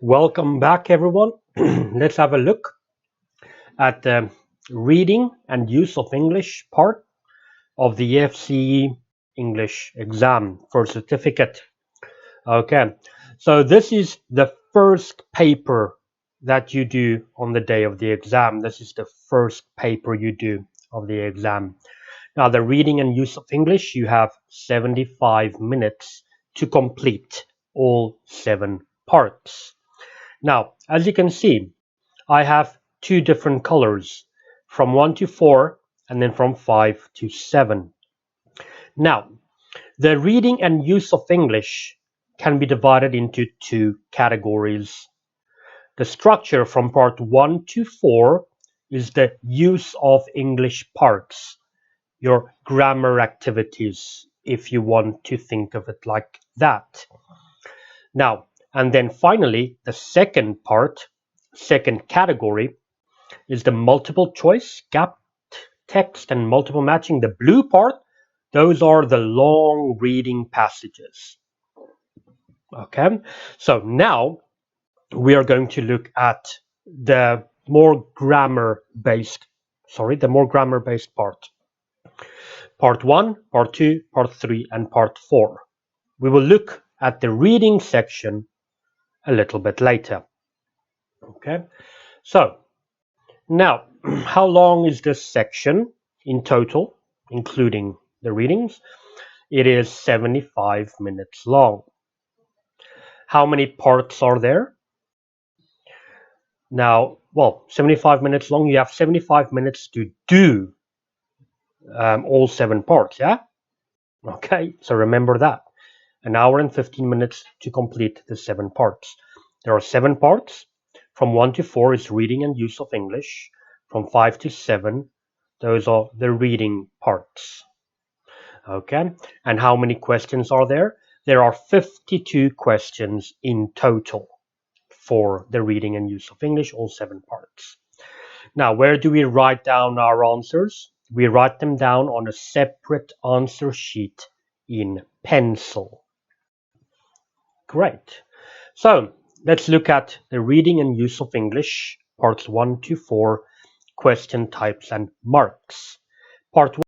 Welcome back, everyone. Let's have a look at the reading and use of English part of the FCE English exam for certificate. Okay, so this is the first paper that you do on the day of the exam. This is the first paper you do of the exam. Now, the reading and use of English, you have 75 minutes to complete all 7 parts. Now, as you can see, I have 2 different colors, from 1 to 4 and then from 5 to 7. Now, the reading and use of English can be divided into 2 categories. The structure from part 1 to 4 is the use of English parts, your grammar activities, if you want to think of it like that. Now, and then finally, the second part, second category, is the multiple choice, gap text, and multiple matching. The blue part, those are the long reading passages. Okay, so now we are going to look at the more grammar-based part. Part 1, Part 2, Part 3, and Part 4. We will look at the reading section a little bit later. Okay, so now, how long is this section in total, including the readings? It is 75 minutes long. How many parts are there? Now, well, 75 minutes long, you have 75 minutes to do all 7 parts, yeah? Okay, so remember that. An hour and 15 minutes to complete the 7 parts. There are 7 parts. From 1 to 4 is reading and use of English. From 5 to 7, those are the reading parts. Okay, and how many questions are there? There are 52 questions in total for the reading and use of English, all 7 parts. Now, where do we write down our answers? We write them down on a separate answer sheet in pencil. Great. So, let's look at the reading and use of English, parts 1 to 4, question types and marks. Part